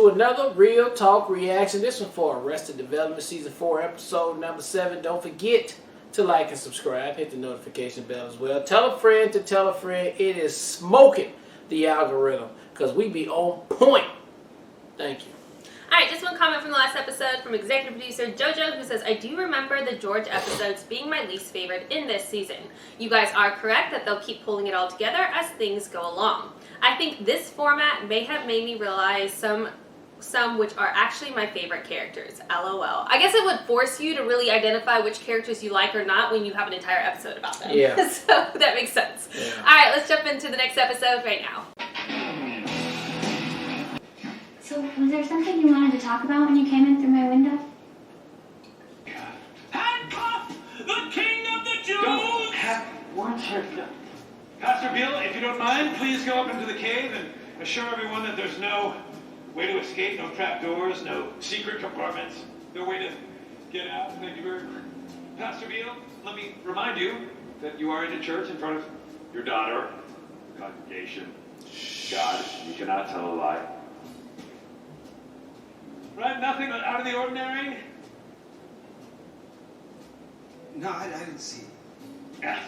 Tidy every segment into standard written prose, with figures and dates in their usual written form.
to another Real Talk reaction. This one for Arrested Development Season 4, Episode number 7. Don't forget to like and subscribe. Hit the notification bell as well. Tell a friend to tell a friend. It is smoking the algorithm because we be on point. Thank you. Alright, just one comment from the last episode from executive producer JoJo, who says, I do remember the George episodes being my least favorite in this season. You guys are correct that they'll keep pulling it all together as things go along. I think this format may have made me realize some which are actually my favorite characters. LOL. I guess it would force you to really identify which characters you like or not when you have an entire episode about them. Yeah. So that makes sense. Yeah. Alright, let's jump into the next episode right now. So, was there something you wanted to talk about when you came in through my window? Handcuff the king of the Jews! Don't have one second. Pastor Bill, if you don't mind, please go up into the cave and assure everyone that there's no way to escape, no trapdoors, no secret compartments, no way to get out. Thank you very much. Pastor Bill, let me remind you that you are in a church in front of your daughter, the congregation. God, you cannot tell a lie. Right? Nothing out of the ordinary? No, I didn't see it. Yeah.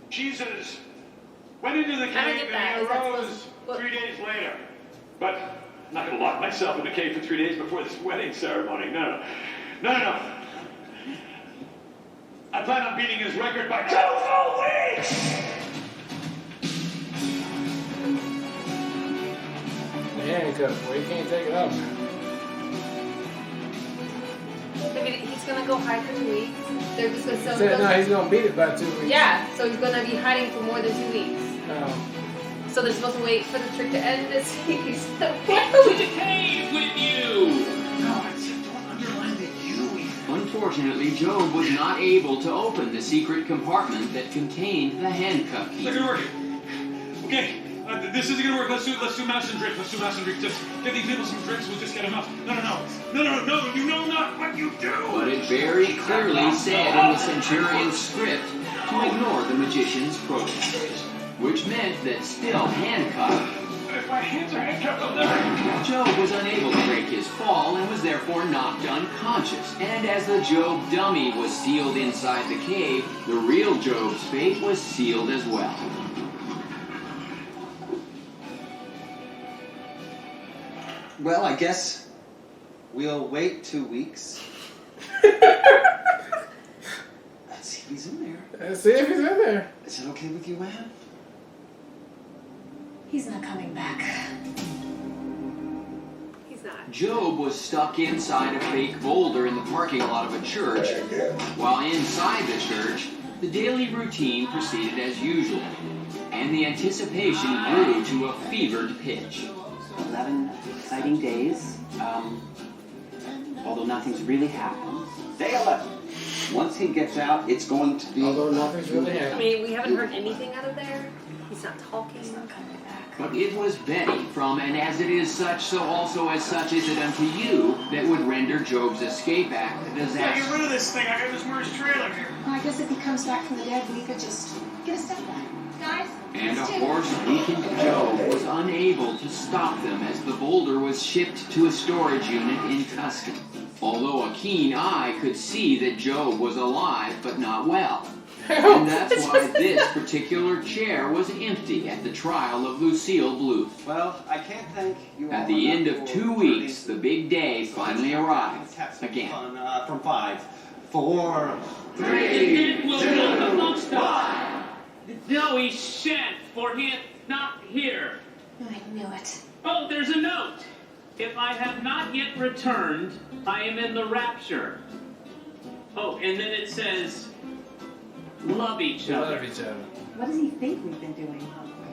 Jesus went into the I don't cave get that. and he Is that arose supposed- 3 days later. But I'm not going to lock myself in the cave for 3 days before this wedding ceremony. No. I plan on beating his record by 2 full weeks! The handcuff, boy. You can't take it off now. Maybe he's gonna go hide for 2 weeks. They're just gonna sell Said, no, he's going to beat it by 2 weeks. Yeah, so he's gonna be hiding for more than 2 weeks. Oh. So they're supposed to wait for the trick to end this week. Get to the cave with you! No, don't underline the U. Unfortunately, Job was not able to open the secret compartment that contained the handcuff key. It's not going to work. Okay, this isn't going to work. Let's do mouse and drink. Just give these people some drinks. We'll just get them out. No. You know not what you do. But it very clearly said in the centurion's script to ignore the magician's protest, which meant that still handcuffed, If my hands are handcuffed, I'll never... Job was unable to break his fall and was therefore knocked unconscious. And as the Job dummy was sealed inside the cave, the real Job's fate was sealed as well. Well, I guess we'll wait 2 weeks. Let's see if he's in there. Let's see if he's in there. Is it okay with you, Anne? He's not coming back. He's not. Job was stuck inside a fake boulder in the parking lot of a church, while inside the church, the daily routine proceeded as usual, and the anticipation grew to a fevered pitch. 11 exciting days, although nothing's really happened. Day 11. Once he gets out, it's going to be... Although nothing's really I happening. mean, we haven't heard anything out of there. He's not talking. He's not coming back. But it was Betty from And As It Is Such, So Also As Such Is It Unto You that would render Job's escape act a Yeah, get disaster. rid of this thing. I got this Murray's trailer here. Well, I guess if he comes back from the dead, we could just get a step back. Guys? And of course, weakened Job was unable to stop them as the boulder was shipped to a storage unit in Tuscany. Although a keen eye could see that Job was alive but not well. And that's why this particular chair was empty at the trial of Lucille Bluth. Well, I can't thank you all At the end enough of for 2 weeks, the big day finally arrived. Let's have some Again. fun, from 5, 4, And then we'll go amongst us. No, he shan't, for he is not here. I knew it. Oh, there's a note. If I have not yet returned, I am in the rapture. Oh, and then it says, love each They other. love each other. What does he think we've been doing?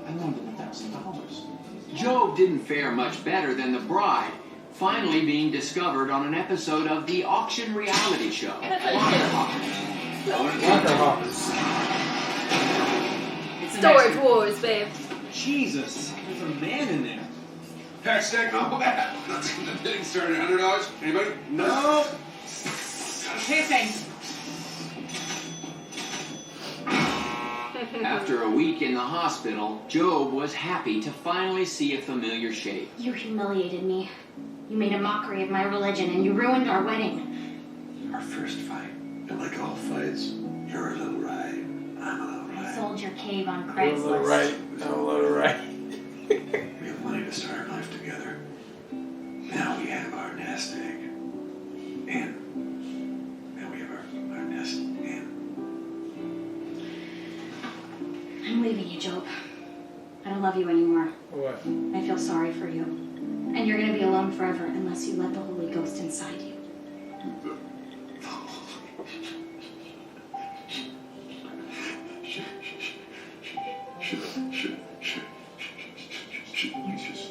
I loaned him $1,000. Job didn't fare much better than the bride, finally being discovered on an episode of the auction reality show. Locker Hoppers. Storage Wars, babe. Jesus, there's a man in there. Hashtag not bad. The bidding started at $100. Anybody? No. After After a week in the hospital, Job was happy to finally see a familiar shape. You humiliated me. You made a mockery of my religion, and you ruined our wedding. Our first fight. And like all fights, you're a little right. I'm a little I right. sold your cave on I'm a little Craigslist. right. I'm a little right. We have money to start our life together. Now we have our nest egg. And now we have our nest and I'm leaving you, Job. I don't love you anymore. What? I feel sorry for you. And you're gonna be alone forever unless you let the Holy Ghost inside you.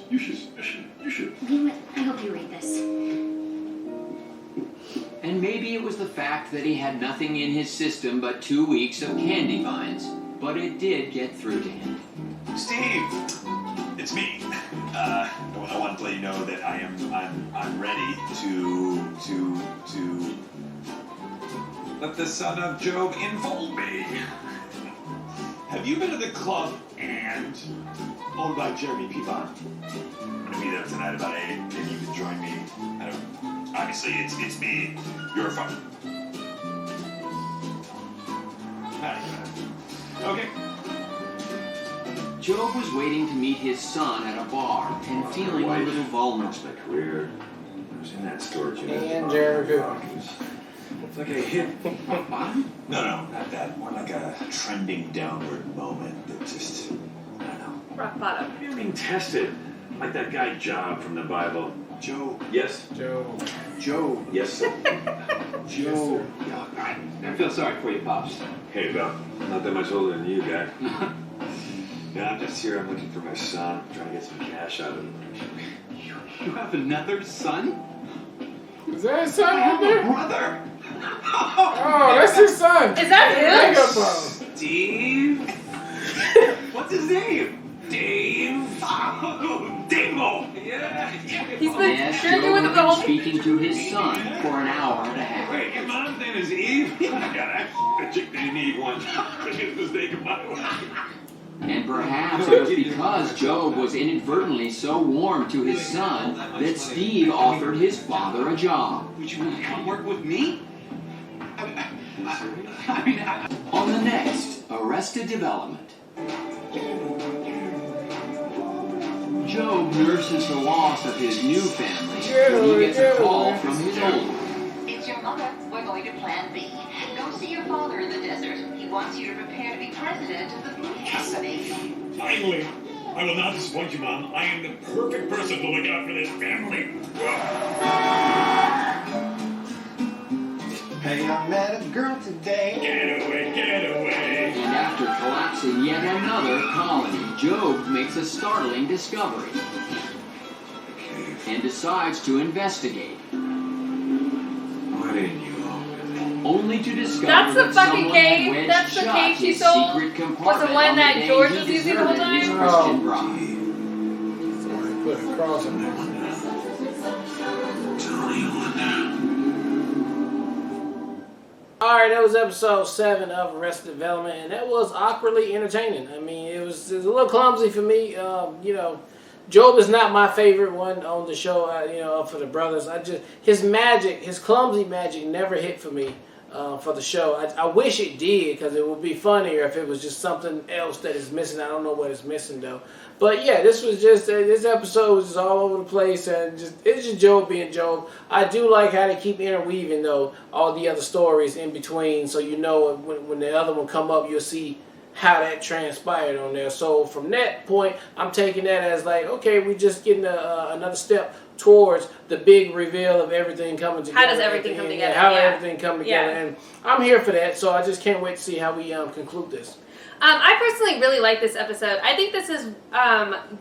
You should. You know what? I hope you read this. And maybe it was the fact that he had nothing in his system but 2 weeks of candy vines, but it did get through to him. Steve, it's me. I want to let you know that I'm ready to let the son of Job enfold me. Have you been to the club and owned by Jeremy Peavon? I'm gonna be there tonight about 8. Maybe you can join me. Obviously, it's me. You're fun. Okay. Job was waiting to meet his son at a bar and feeling a little vulnerable. My career. I was in that storage unit. And Jeremy. It's like I hit bottom. No, not that. More like a trending downward moment that just, I don't know. Rock bottom. You're being tested. Like that guy Job from the Bible. Joe. Yes. Joe. Joe. Yes, sir. Joe. Yeah, I feel sorry for you, Pops. Hey, Bill. Not that much older than you, guy. Yeah, I'm just here. I'm looking for my son. I'm trying to get some cash out of him. You have another son? Is that his son I right have there? a brother. Oh, that's his son. Is that him? Makeup on. Steve. What's his name? Dave. Oh, Davo. Yeah. He's been Yes, drinking Job with had the been whole. speaking to his son for an hour and a half. Wait, your mom's name is Eve? I got a chick named Eve once. Biggest mistake of my life. And perhaps it was because Job was inadvertently so warm to his son that Steve offered his father a job. Would you want to come work with me? On the next Arrested Development, Job nurses the loss of his new family when he gets a call from his old one. It's your mother. We're going to Plan B. Go see your father in the desert. He wants you to prepare to be president of the food company. Finally, I will not disappoint you, Mom. I am the perfect person to look out for this family. Hey, I met a girl today. Get away, get away. And after collapsing yet another colony, Job makes a startling discovery and decides to investigate, Why didn't you open only to discover That's the that fucking someone cave. had wedged That's the shut cave she his sold. secret Was the compartment one on that the day George he was using the whole deserted his time? Christian Oh. bride. Somebody put a cross in there. Alright, that was episode 7 of Arrested Development, and that was awkwardly entertaining. I mean, it was a little clumsy for me. Job is not my favorite one on the show, for the brothers. His magic, his clumsy magic never hit for me for the show. I wish it did, because it would be funnier if it was just something else that is missing. I don't know what is missing, though. But yeah, this episode was just all over the place, and it's just Job being Job. I do like how they keep interweaving, though, all the other stories in between, so when the other one come up, you'll see how that transpired on there. So from that point, I'm taking that as like, okay, we're just getting another step towards the big reveal of everything coming together. How does everything come together? How Yeah. everything come together, and I'm here for that. So I just can't wait to see how we conclude this. I personally really like this episode. I think this is,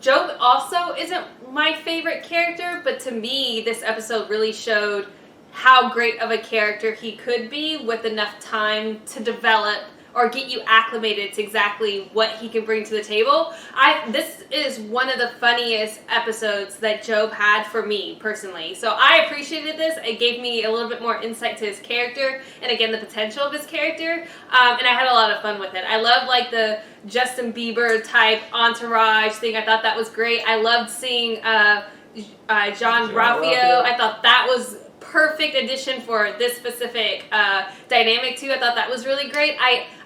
Job also isn't my favorite character, but to me, this episode really showed how great of a character he could be with enough time to develop or get you acclimated to exactly what he can bring to the table. This is one of the funniest episodes that Job had for me personally. So I appreciated this. It gave me a little bit more insight to his character and again the potential of his character. And I had a lot of fun with it. I love like the Justin Bieber type entourage thing. I thought that was great. I loved seeing John Ralphio. I thought that was perfect addition for this specific dynamic too. I thought that was really great.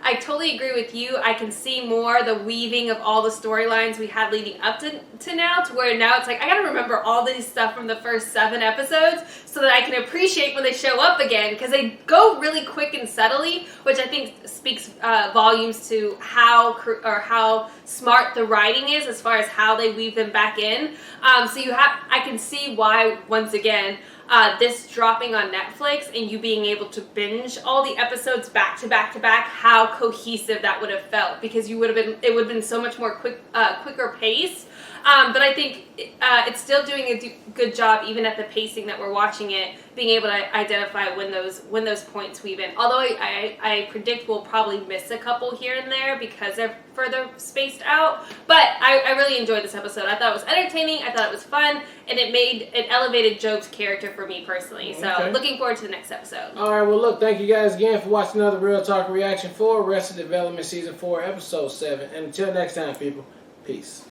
I totally agree with you. I can see more the weaving of all the storylines we had leading up to now, to where now it's like I gotta remember all this stuff from the first 7 episodes so that I can appreciate when they show up again, because they go really quick and subtly, which I think speaks volumes to how smart the writing is as far as how they weave them back in. I can see why, once again, this dropping on Netflix and you being able to binge all the episodes back to back to back, how cohesive that would have felt, because it would have been so much more quicker pace. But I think it's still doing a good job, even at the pacing that we're watching it, being able to identify when those points weave in. Although I predict we'll probably miss a couple here and there because they're further spaced out. But I really enjoyed this episode. I thought it was entertaining. I thought it was fun, and it elevated Job's character for me personally. So looking forward to the next episode. All right, well, look, thank you guys again for watching another Real Talk reaction for Arrested Development Season 4, Episode 7. And until next time, people, peace.